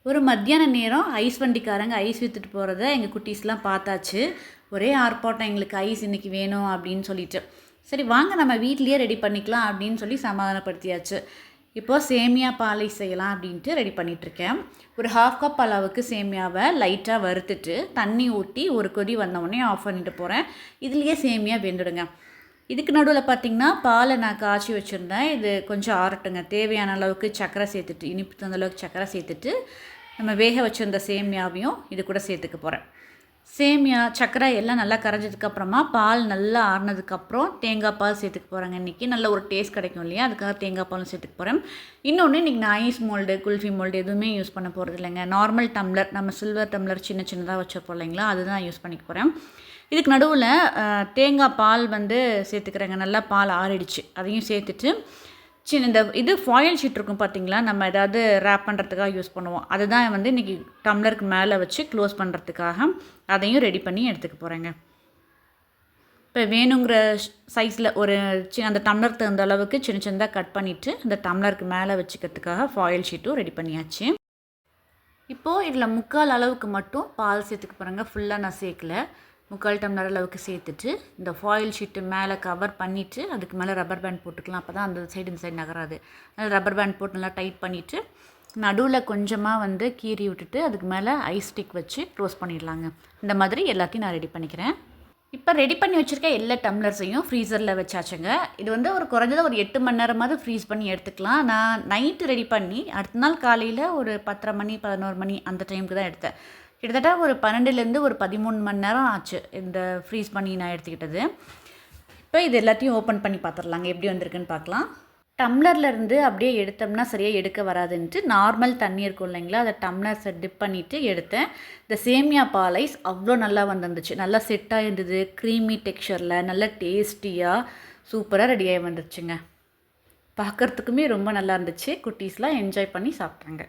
ஒரு மத்தியான நேரம் ஐஸ் வண்டிக்காரங்க ஐஸ் விற்றுட்டு போகிறத எங்கள் குட்டீஸ்லாம் பார்த்தாச்சு. ஒரே ஆர்ப்பாட்டம், எங்களுக்கு ஐஸ் இன்றைக்கி வேணும் அப்படின்னு சொல்லிட்டு. சரி வாங்க நம்ம வீட்லேயே ரெடி பண்ணிக்கலாம் அப்படின்னு சொல்லி சமாதானப்படுத்தியாச்சு. இப்போது சேமியா பால் ஐஸ் செய்யலாம் அப்படின்ட்டு ரெடி பண்ணிகிட்ருக்கேன். ஒரு 1/2 கப் அளவுக்கு சேமியாவை லைட்டாக வறுத்துட்டு தண்ணி ஊற்றி ஒரு கொதி வந்தவுடனே ஆஃப் பண்ணிட்டு போகிறேன். இதுலேயே சேமியா வெந்துடுங்க. இதுக்கு நடுவில் பார்த்திங்கன்னா பாலை நான் காய்ச்சி வச்சுருந்தேன். இது கொஞ்சம் ஆறட்டுங்க. தேவையான அளவுக்கு சர்க்கரை சேர்த்துட்டு, இனிப்பு தகுந்த அளவுக்கு சர்க்கரை சேர்த்துட்டு நம்ம வேக வச்சுருந்த சேமியாவையும் இது கூட சேர்த்துக்க போகிறேன். சேமியா சர்க்கரை எல்லாம் நல்லா கரைஞ்சதுக்கப்புறமா பால் நல்லா ஆறினதுக்கப்புறம் தேங்காய் பால் சேர்த்துக்க போகிறேங்க. இன்றைக்கி நல்ல ஒரு டேஸ்ட் கிடைக்கும் இல்லையா, அதுக்காக தேங்காய் பாலும் சேர்த்துக்க போகிறேன். இன்னொன்று, இன்றைக்கி நான் ஐஸ் மோல்டு, குல்ஃபி மோல்டு எதுவுமே யூஸ் பண்ண போகிறது இல்லைங்க. நார்மல் டம்ளர், நம்ம சில்வர் டம்ளர் சின்னதாக வச்சுருப்போம் இல்லைங்களா, அதுதான் யூஸ் பண்ணிக்க போகிறேன். இதுக்கு நடுவில் தேங்காய் பால் சேர்த்துக்கிறேங்க. நல்லா பால் ஆறிடுச்சு, அதையும் சேர்த்துட்டு இந்த இது ஃபாயில் ஷீட் இருக்கும் பார்த்திங்களா, நம்ம ஏதாவது ரேப் பண்ணுறதுக்காக யூஸ் பண்ணுவோம். அதுதான் இன்றைக்கி டம்ளருக்கு மேலே வச்சு க்ளோஸ் பண்ணுறதுக்காக அதையும் ரெடி பண்ணி எடுத்துக்க போகிறேங்க. இப்போ வேணுங்கிற சைஸில் ஒரு அந்த டம்ளர் தகுந்த அளவுக்கு சின்னதாக கட் பண்ணிவிட்டு அந்த டம்ளருக்கு மேலே வச்சுக்கிறதுக்காக ஃபாயில் ஷீட்டும் ரெடி பண்ணியாச்சு. இப்போது இதில் 3/4 அளவுக்கு மட்டும் பால் சேர்த்துக்க போகிறேங்க. ஃபுல்லாக நான் சேர்க்கல. 3/4 டம்ளர் அளவுக்கு சேர்த்துட்டு இந்த ஃபாயில் ஷீட்டு மேலே கவர் பண்ணிவிட்டு அதுக்கு மேலே ரப்பர் பேண்ட் போட்டுக்கலாம். அப்போ தான் அந்த சைடு இந்த சைடு நகராது. அதனால் ரப்பர் பேண்ட் போட்டு நல்லா டைட் பண்ணிவிட்டு நடுவில் கொஞ்சமாக கீறி விட்டுட்டு அதுக்கு மேலே ஐஸ் ஸ்டிக் வச்சு க்ளோஸ் பண்ணிடலாங்க. இந்த மாதிரி எல்லாத்தையும் நான் ரெடி பண்ணிக்கிறேன். இப்போ ரெடி பண்ணி வச்சுருக்க எல்லா டம்ளர்ஸையும் ஃப்ரீசரில் வச்சாச்சுங்க. இது ஒரு குறைஞ்சது ஒரு 8 மணி நேரமாவது ஃப்ரீஸ் பண்ணி எடுத்துக்கலாம். நான் நைட்டு ரெடி பண்ணி அடுத்த நாள் காலையில் ஒரு 10:30 மணி 11 மணி அந்த டைமுக்கு தான் எடுத்தேன். கிட்டத்தட்ட ஒரு 12லேருந்து ஒரு 13 மணி நேரம் ஆச்சு இந்த ஃப்ரீஸ் பண்ணி நான் எடுத்துக்கிட்டது. இப்போ இது எல்லாத்தையும் ஓப்பன் பண்ணி பார்த்துடலாங்க, எப்படி வந்திருக்குன்னு பார்க்கலாம். டம்ளர்லேருந்து அப்படியே எடுத்தோம்னா சரியாக எடுக்க வராதுன்ட்டு நார்மல் தண்ணி இருக்கும் இல்லைங்களா, அதை டம்ளர்ஸை டிப் பண்ணிவிட்டு எடுத்தேன். இந்த சேமியா பால் ஐஸ் அவ்வளோ நல்லா வந்துருந்துச்சு. நல்லா செட்டாக இருந்தது, க்ரீமி டெக்ஸ்சரில், நல்லா டேஸ்டியாக சூப்பராக ரெடியாகி வந்துருச்சுங்க. பார்க்குறதுக்குமே ரொம்ப நல்லா இருந்துச்சு. குட்டீஸ்லாம் என்ஜாய் பண்ணி சாப்பிட்றாங்க.